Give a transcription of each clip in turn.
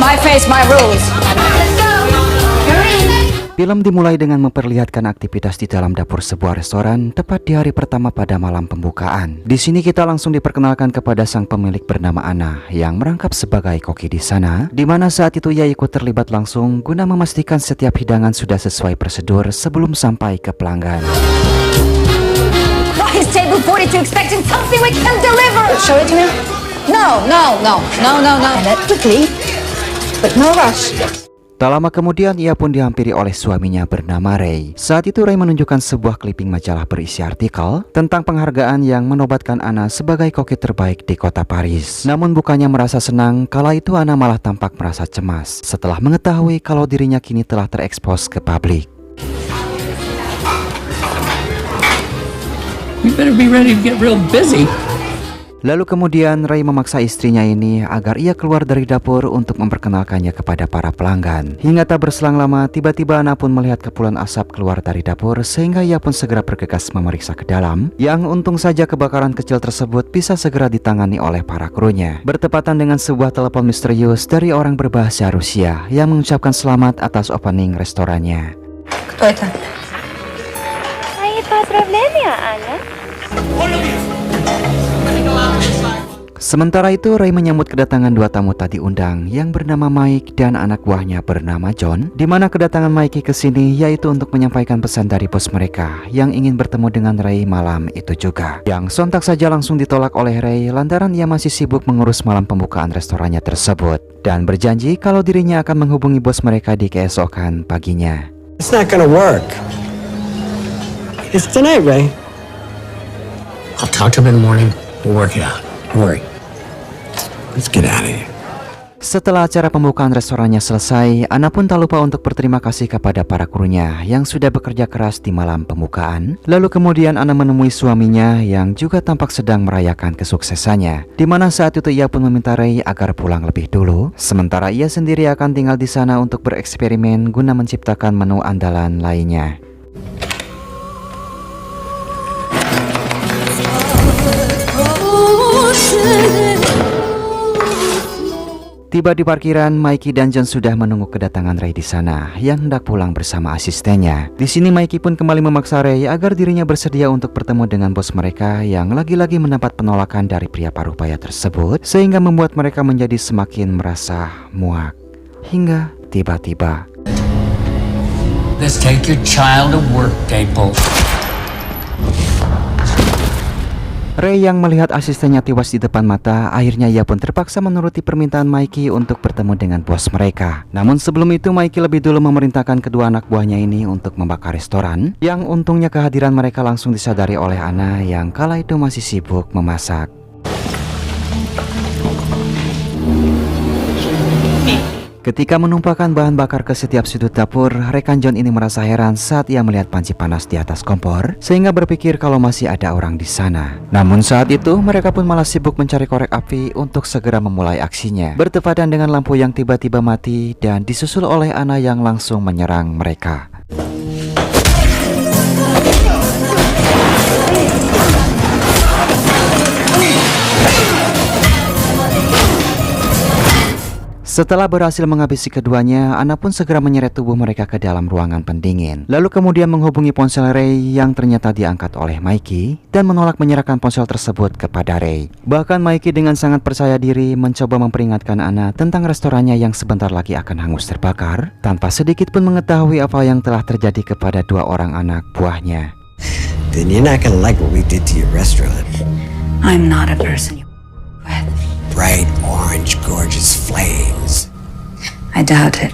My face, my rules. Film dimulai dengan memperlihatkan aktivitas di dalam dapur sebuah restoran tepat di hari pertama pada malam pembukaan. Di sini kita langsung diperkenalkan kepada sang pemilik bernama Anna yang merangkap sebagai koki di sana, di mana saat itu ia ikut terlibat langsung guna memastikan setiap hidangan sudah sesuai prosedur sebelum sampai ke pelanggan. Why is table 42 expecting something we can deliver? Show it to me. No. And that quickly, but no rush. Tak lama kemudian ia pun dihampiri oleh suaminya bernama Ray. Saat itu Ray menunjukkan sebuah clipping majalah berisi artikel tentang penghargaan yang menobatkan Anna sebagai koki terbaik di kota Paris. Namun bukannya merasa senang, kala itu Anna malah tampak merasa cemas setelah mengetahui kalau dirinya kini telah terekspos ke publik. You better be ready to get real busy. Lalu kemudian Ray memaksa istrinya ini agar ia keluar dari dapur untuk memperkenalkannya kepada para pelanggan. Hingga tak berselang lama, tiba-tiba Anna pun melihat kepulan asap keluar dari dapur sehingga ia pun segera bergegas memeriksa ke dalam. Yang untung saja kebakaran kecil tersebut bisa segera ditangani oleh para krunya. Bertepatan dengan sebuah telepon misterius dari orang berbahasa Rusia yang mengucapkan selamat atas opening restorannya. Кто это? Мои поздравления, Аня. Sementara itu Ray menyambut kedatangan dua tamu tak diundang yang bernama Mike dan anak buahnya bernama John, di mana kedatangan Mike ke sini yaitu untuk menyampaikan pesan dari bos mereka yang ingin bertemu dengan Ray malam itu juga. Yang sontak saja langsung ditolak oleh Ray lantaran ia masih sibuk mengurus malam pembukaan restorannya tersebut dan berjanji kalau dirinya akan menghubungi bos mereka di keesokan paginya. It's not gonna work. It's tonight, Ray. I'll talk to him in the morning. We'll work it out. Don't worry. Let's get out of here. Setelah acara pembukaan restorannya selesai, Anna pun tak lupa untuk berterima kasih kepada para krunya yang sudah bekerja keras di malam pembukaan. Lalu kemudian Anna menemui suaminya yang juga tampak sedang merayakan kesuksesannya, di mana saat itu ia pun meminta Ray agar pulang lebih dulu, sementara ia sendiri akan tinggal di sana untuk bereksperimen guna menciptakan menu andalan lainnya. Tiba di parkiran, Mikey dan John sudah menunggu kedatangan Ray di sana yang hendak pulang bersama asistennya. Di sini Mikey pun kembali memaksa Ray agar dirinya bersedia untuk bertemu dengan bos mereka yang lagi-lagi mendapat penolakan dari pria paruh baya tersebut, sehingga membuat mereka menjadi semakin merasa muak. Hingga tiba-tiba, Let's take your child to work, Dapol. Ray yang melihat asistennya tewas di depan mata, akhirnya ia pun terpaksa menuruti permintaan Mikey untuk bertemu dengan bos mereka. Namun sebelum itu Mikey lebih dulu memerintahkan kedua anak buahnya ini untuk membakar restoran, yang untungnya kehadiran mereka langsung disadari oleh Anna yang kala itu masih sibuk memasak. Ketika menumpahkan bahan bakar ke setiap sudut dapur, rekan John ini merasa heran saat ia melihat panci panas di atas kompor, sehingga berpikir kalau masih ada orang di sana. Namun saat itu mereka pun malah sibuk mencari korek api untuk segera memulai aksinya. Bertepatan dengan lampu yang tiba-tiba mati dan disusul oleh Anna yang langsung menyerang mereka. Setelah berhasil menghabisi keduanya, Anna pun segera menyeret tubuh mereka ke dalam ruangan pendingin. Lalu kemudian menghubungi ponsel Ray yang ternyata diangkat oleh Mikey dan menolak menyerahkan ponsel tersebut kepada Ray. Bahkan Mikey dengan sangat percaya diri mencoba memperingatkan Anna tentang restorannya yang sebentar lagi akan hangus terbakar, tanpa sedikit pun mengetahui apa yang telah terjadi kepada dua orang anak buahnya. Then you're not gonna like what we did to your restaurant. I'm not a person you with. Bright orange, gorgeous flames. I doubt it.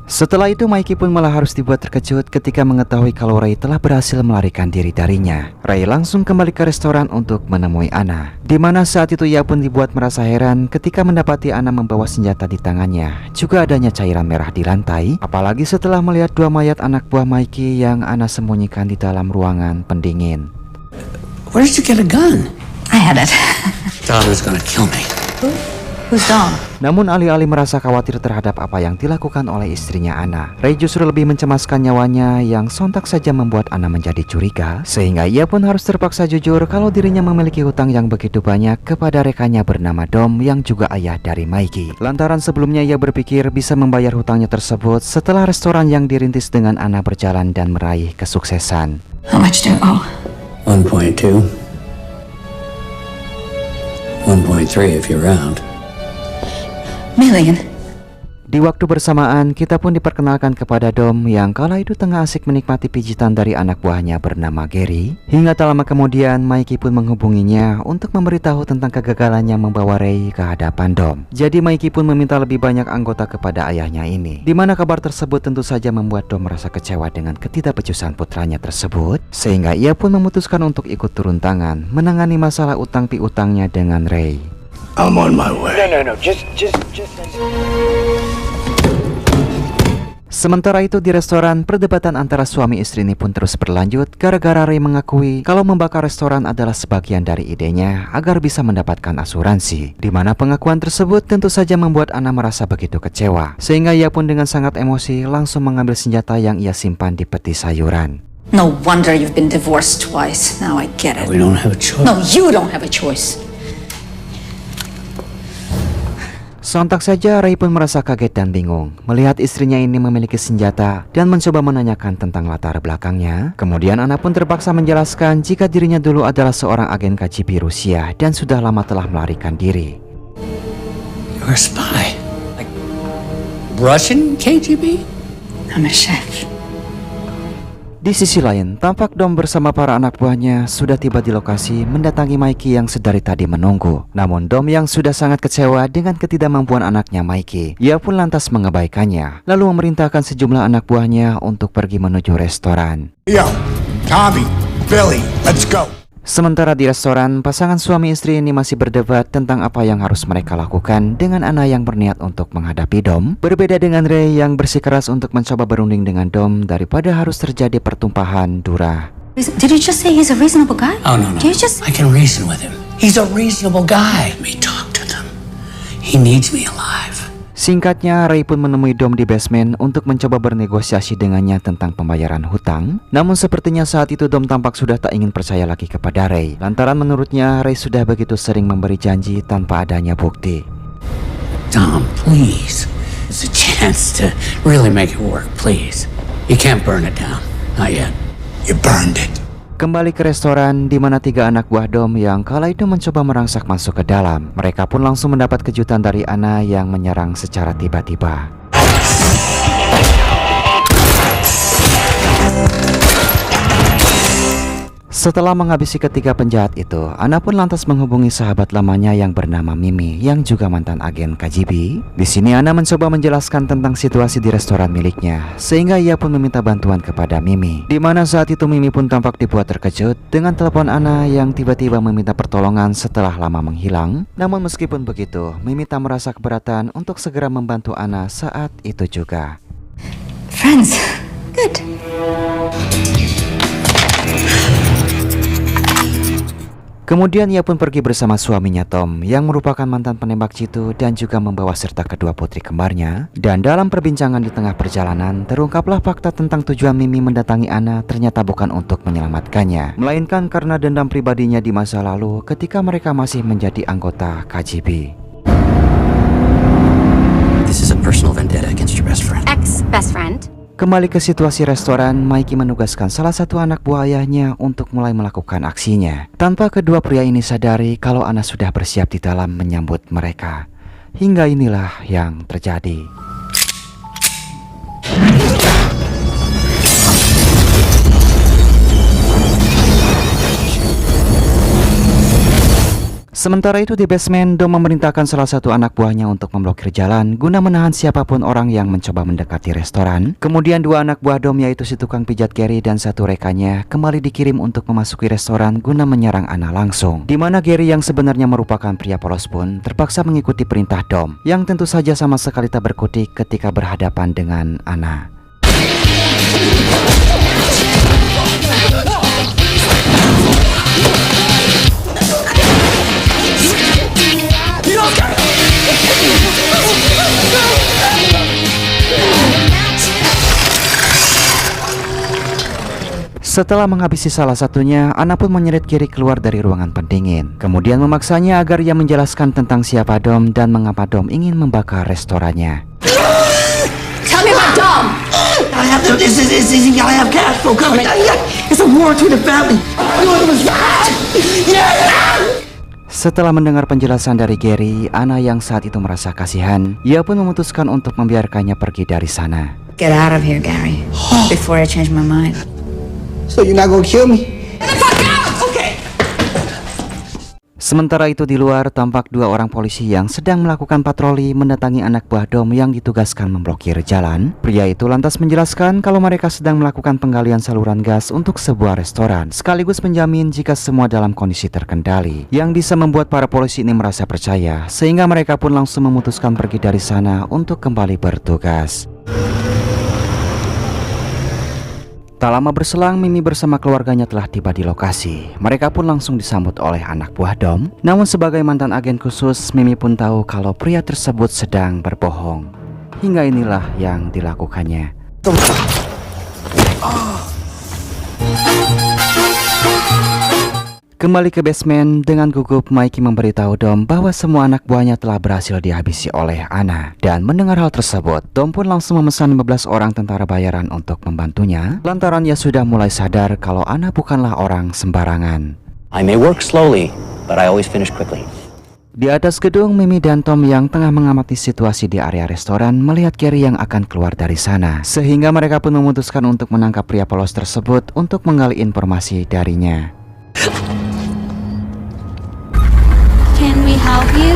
Setelah itu Mikey pun malah harus dibuat terkejut ketika mengetahui kalau Ray telah berhasil melarikan diri darinya. Ray langsung kembali ke restoran untuk menemui Anna, di mana saat itu ia pun dibuat merasa heran ketika mendapati Anna membawa senjata di tangannya. Juga adanya cairan merah di lantai, apalagi setelah melihat dua mayat anak buah Mikey yang Anna sembunyikan di dalam ruangan pendingin. Where did you get a gun? I had it. Thought he was gonna kill me. Who Who's Dom? Namun alih-alih merasa khawatir terhadap apa yang dilakukan oleh istrinya Anna, Ray justru lebih mencemaskan nyawanya yang sontak saja membuat Anna menjadi curiga, sehingga ia pun harus terpaksa jujur kalau dirinya memiliki hutang yang begitu banyak kepada rekannya bernama Dom yang juga ayah dari Mikey. Lantaran sebelumnya ia berpikir bisa membayar hutangnya tersebut setelah restoran yang dirintis dengan Anna berjalan dan meraih kesuksesan. How much do you owe? 1.2. 1.3 if you're round. Million. Di waktu bersamaan, kita pun diperkenalkan kepada Dom yang kala itu tengah asik menikmati pijitan dari anak buahnya bernama Gary. Hingga tak lama kemudian, Mikey pun menghubunginya untuk memberitahu tentang kegagalannya membawa Ray ke hadapan Dom. Jadi Mikey pun meminta lebih banyak anggota kepada ayahnya ini. Dimana kabar tersebut tentu saja membuat Dom merasa kecewa dengan ketidakbecusan putranya tersebut, sehingga ia pun memutuskan untuk ikut turun tangan menangani masalah utang piutangnya dengan Ray. I'm on my way. No. Just. Sementara itu di restoran, perdebatan antara suami istri ini pun terus berlanjut gara-gara Ray mengakui kalau membakar restoran adalah sebagian dari idenya agar bisa mendapatkan asuransi. Di mana pengakuan tersebut tentu saja membuat Anna merasa begitu kecewa, sehingga ia pun dengan sangat emosi langsung mengambil senjata yang ia simpan di peti sayuran. No wonder you've been divorced twice. Now I get it. We don't have a choice. No, you don't have a choice. Sontak saja Ray pun merasa kaget dan bingung melihat istrinya ini memiliki senjata dan mencoba menanyakan tentang latar belakangnya. Kemudian Anna pun terpaksa menjelaskan jika dirinya dulu adalah seorang agen KGB Rusia dan sudah lama telah melarikan diri. You're a spy. Like Russian KGB? I'm a chef. Di sisi lain, tampak Dom bersama para anak buahnya sudah tiba di lokasi mendatangi Mikey yang sedari tadi menunggu. Namun Dom yang sudah sangat kecewa dengan ketidakmampuan anaknya Mikey, ia pun lantas mengabaikannya, lalu memerintahkan sejumlah anak buahnya untuk pergi menuju restoran. Yo, Tommy, Billy, let's go. Sementara di restoran, pasangan suami istri ini masih berdebat tentang apa yang harus mereka lakukan dengan Anna yang berniat untuk menghadapi Dom. Berbeda dengan Ray yang bersikeras untuk mencoba berunding dengan Dom daripada harus terjadi pertumpahan dura. Did you just say he's a reasonable guy? Oh, no. Did you just... I can reason with him. He's a reasonable guy. Let me talk to them. He needs me alive. Singkatnya, Ray pun menemui Dom di basement untuk mencoba bernegosiasi dengannya tentang pembayaran hutang. Namun sepertinya saat itu Dom tampak sudah tak ingin percaya lagi kepada Ray. Lantaran menurutnya Ray sudah begitu sering memberi janji tanpa adanya bukti. Dom, please. It's a chance to really make it work, please. You can't burn it down. Not yet. You burned it. Kembali ke restoran di mana 3 anak buah Dom yang kala itu mencoba merangsak masuk ke dalam. Mereka pun langsung mendapat kejutan dari Anna yang menyerang secara tiba-tiba. Setelah menghabisi ketiga penjahat itu, Anna pun lantas menghubungi sahabat lamanya yang bernama Mimi yang juga mantan agen KGB. Di sini Anna mencoba menjelaskan tentang situasi di restoran miliknya, sehingga ia pun meminta bantuan kepada Mimi. Di mana saat itu Mimi pun tampak dibuat terkejut dengan telepon Anna yang tiba-tiba meminta pertolongan setelah lama menghilang. Namun meskipun begitu, Mimi tak merasa keberatan untuk segera membantu Anna saat itu juga. Friends. Good. Kemudian ia pun pergi bersama suaminya Tom yang merupakan mantan penembak jitu dan juga membawa serta kedua putri kembarnya. Dan dalam perbincangan di tengah perjalanan, terungkaplah fakta tentang tujuan Mimi mendatangi Anna ternyata bukan untuk menyelamatkannya, melainkan karena dendam pribadinya di masa lalu ketika mereka masih menjadi anggota KGB. This is a personal vendetta against your best friend. Ex-best friend? Kembali ke situasi restoran, Mikey menugaskan salah satu anak buah ayahnya untuk mulai melakukan aksinya. Tanpa kedua pria ini sadari kalau Anna sudah bersiap di dalam menyambut mereka. Hingga inilah yang terjadi. Sementara itu di basement, Dom memerintahkan salah satu anak buahnya untuk memblokir jalan guna menahan siapapun orang yang mencoba mendekati restoran. Kemudian 2 anak buah Dom yaitu si tukang pijat Gary dan 1 rekannya kembali dikirim untuk memasuki restoran guna menyerang Anna langsung. Di mana Gary yang sebenarnya merupakan pria polos pun terpaksa mengikuti perintah Dom yang tentu saja sama sekali tak berkutik ketika berhadapan dengan Anna. Setelah menghabisi salah satunya, Ana pun menyeret Gary keluar dari ruangan pendingin. Kemudian memaksanya agar ia menjelaskan tentang siapa Dom dan mengapa Dom ingin membakar restorannya. Tell me about Dom! I have to, this is y'all have cash flow coming. It's a war between the family. Setelah mendengar penjelasan dari Gary, Ana yang saat itu merasa kasihan, ia pun memutuskan untuk membiarkannya pergi dari sana. Get out of here, Gary, before I change my mind. So you're not gonna kill me? Sementara itu di luar tampak dua orang polisi yang sedang melakukan patroli mendatangi anak buah Dom yang ditugaskan memblokir jalan. Pria itu lantas menjelaskan kalau mereka sedang melakukan penggalian saluran gas untuk sebuah restoran, sekaligus menjamin jika semua dalam kondisi terkendali, yang bisa membuat para polisi ini merasa percaya, sehingga mereka pun langsung memutuskan pergi dari sana untuk kembali bertugas. Tak lama berselang, Mimi bersama keluarganya telah tiba di lokasi. Mereka pun langsung disambut oleh anak buah Dom. Namun sebagai mantan agen khusus, Mimi pun tahu kalau pria tersebut sedang berbohong. Hingga inilah yang dilakukannya. Kembali ke basement, dengan gugup Mikey memberitahu Dom bahwa semua anak buahnya telah berhasil dihabisi oleh Ana. Dan mendengar hal tersebut, Dom pun langsung memesan 15 orang tentara bayaran untuk membantunya, lantaran ia sudah mulai sadar kalau Ana bukanlah orang sembarangan. I may work slowly, but I always finish quickly. Di atas gedung, Mimi dan Tom yang tengah mengamati situasi di area restoran melihat Gary yang akan keluar dari sana, sehingga mereka pun memutuskan untuk menangkap pria polos tersebut untuk menggali informasi darinya. Can we help you?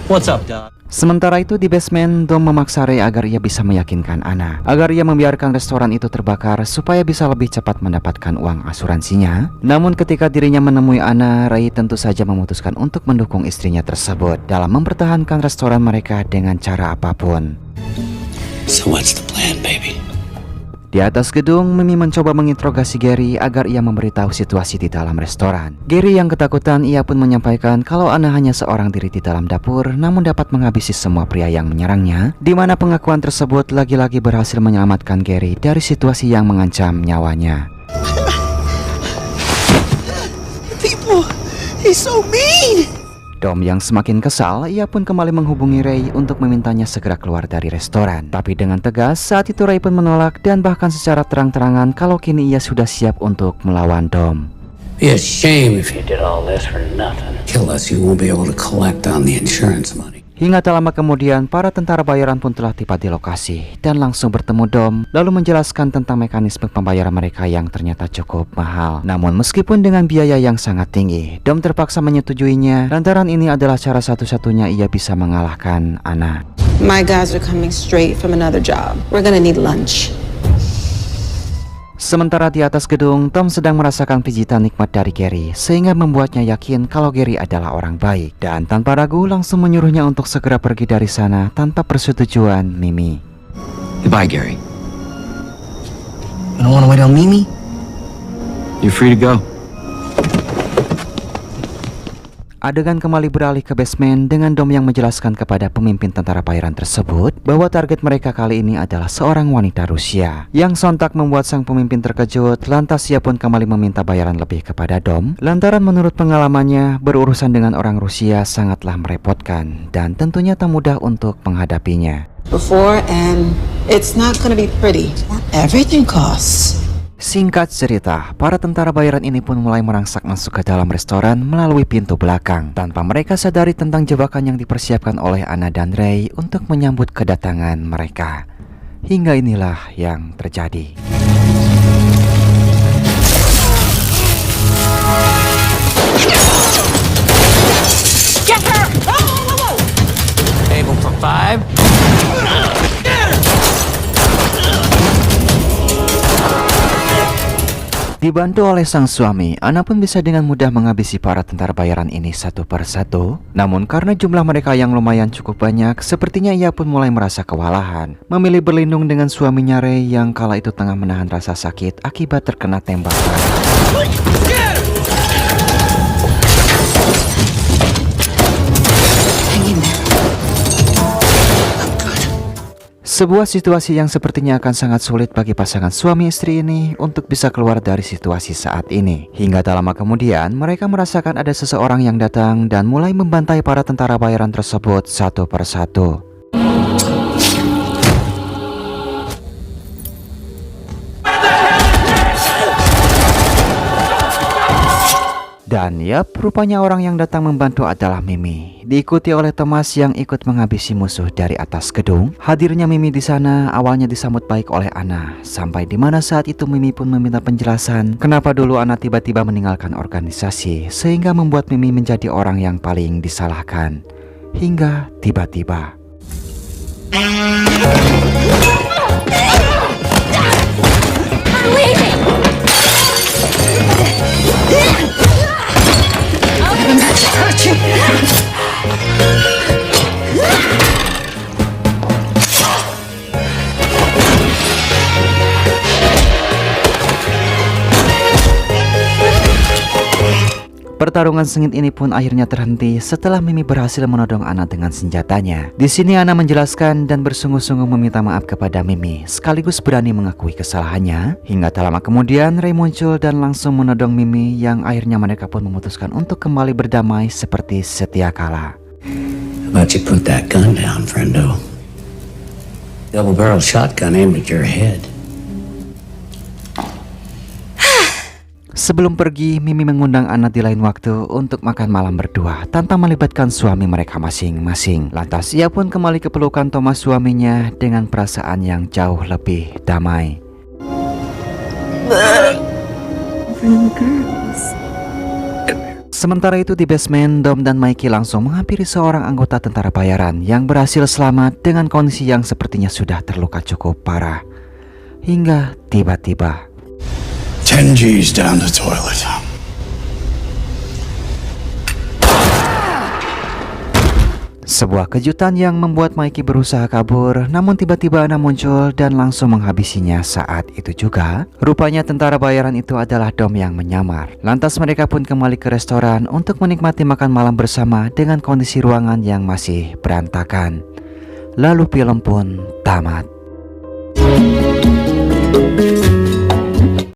What's up, Doc? Sementara itu di basement, Dom memaksa Ray agar ia bisa meyakinkan Ana agar ia membiarkan restoran itu terbakar supaya bisa lebih cepat mendapatkan uang asuransinya. Namun ketika dirinya menemui Ana, Ray tentu saja memutuskan untuk mendukung istrinya tersebut dalam mempertahankan restoran mereka dengan cara apapun. So what's the plan, baby? Di atas gedung, Mimi mencoba menginterogasi Gary agar ia memberitahu situasi di dalam restoran. Gary yang ketakutan, ia pun menyampaikan kalau Ana hanya seorang diri di dalam dapur, namun dapat menghabisi semua pria yang menyerangnya, di mana pengakuan tersebut lagi-lagi berhasil menyelamatkan Gary dari situasi yang mengancam nyawanya. People, he's so mean. Dom yang semakin kesal, ia pun kembali menghubungi Ray untuk memintanya segera keluar dari restoran. Tapi dengan tegas, saat itu Ray pun menolak dan bahkan secara terang-terangan kalau kini ia sudah siap untuk melawan Dom. Be a shame if you did all this for nothing. Kill us, you won't be able to collect on the insurance money. Hingga tak lama kemudian, para tentara bayaran pun telah tiba di lokasi dan langsung bertemu Dom, lalu menjelaskan tentang mekanisme pembayaran mereka yang ternyata cukup mahal. Namun meskipun dengan biaya yang sangat tinggi, Dom terpaksa menyetujuinya lantaran ini adalah cara satu-satunya ia bisa mengalahkan Ana. My guys are coming straight from another job. We're gonna need lunch. Sementara di atas gedung, Tom sedang merasakan pijitan nikmat dari Gary, sehingga membuatnya yakin kalau Gary adalah orang baik. Dan tanpa ragu langsung menyuruhnya untuk segera pergi dari sana tanpa persetujuan Mimi. Goodbye, Gary. You don't want to wait on Mimi? You're free to go. Adegan kembali beralih ke basement dengan Dom yang menjelaskan kepada pemimpin tentara bayaran tersebut bahwa target mereka kali ini adalah seorang wanita Rusia, yang sontak membuat sang pemimpin terkejut. Lantas ia pun kembali meminta bayaran lebih kepada Dom lantaran menurut pengalamannya berurusan dengan orang Rusia sangatlah merepotkan dan tentunya tak mudah untuk menghadapinya. Before, and it's not gonna be pretty. Everything costs. Singkat cerita, para tentara bayaran ini pun mulai merangsak masuk ke dalam restoran melalui pintu belakang tanpa mereka sadari tentang jebakan yang dipersiapkan oleh Ana dan Ray untuk menyambut kedatangan mereka. Hingga inilah yang terjadi. Get her! Table for 5. Dibantu oleh sang suami, Ana pun bisa dengan mudah menghabisi para tentara bayaran ini satu per satu. Namun karena jumlah mereka yang lumayan cukup banyak, sepertinya ia pun mulai merasa kewalahan, memilih berlindung dengan suaminya Ray yang kala itu tengah menahan rasa sakit akibat terkena tembakan. Sebuah situasi yang sepertinya akan sangat sulit bagi pasangan suami istri ini untuk bisa keluar dari situasi saat ini. Hingga tak lama kemudian mereka merasakan ada seseorang yang datang dan mulai membantai para tentara bayaran tersebut satu persatu. Dan yap, rupanya orang yang datang membantu adalah Mimi. Diikuti oleh Thomas yang ikut menghabisi musuh dari atas gedung. Hadirnya Mimi di sana awalnya disambut baik oleh Anna. Sampai di mana saat itu Mimi pun meminta penjelasan kenapa dulu Anna tiba-tiba meninggalkan organisasi, sehingga membuat Mimi menjadi orang yang paling disalahkan. Hingga tiba-tiba I'm leaving! pertarungan sengit ini pun akhirnya terhenti setelah Mimi berhasil menodong Anna dengan senjatanya. Di sini Anna menjelaskan dan bersungguh-sungguh meminta maaf kepada Mimi, sekaligus berani mengakui kesalahannya. Hingga tak lama kemudian Ray muncul dan langsung menodong Mimi, yang akhirnya mereka pun memutuskan untuk kembali berdamai seperti setia kala. How about you put that gun down, friendo? Double-barrel shotgun aimed at your head. Sebelum pergi, Mimi mengundang Anna di lain waktu untuk makan malam berdua tanpa melibatkan suami mereka masing-masing. Lantas ia pun kembali ke pelukan Thomas suaminya dengan perasaan yang jauh lebih damai. Sementara itu di basement, Dom dan Mikey langsung menghampiri seorang anggota tentara bayaran yang berhasil selamat dengan kondisi yang sepertinya sudah terluka cukup parah. Hingga tiba-tiba 10 G's down the toilet. sebuah kejutan yang membuat Mikey berusaha kabur, namun tiba-tiba Anna muncul dan langsung menghabisinya saat itu juga. Rupanya tentara bayaran itu adalah Dom yang menyamar. Lantas mereka pun kembali ke restoran untuk menikmati makan malam bersama dengan kondisi ruangan yang masih berantakan. Lalu film pun tamat.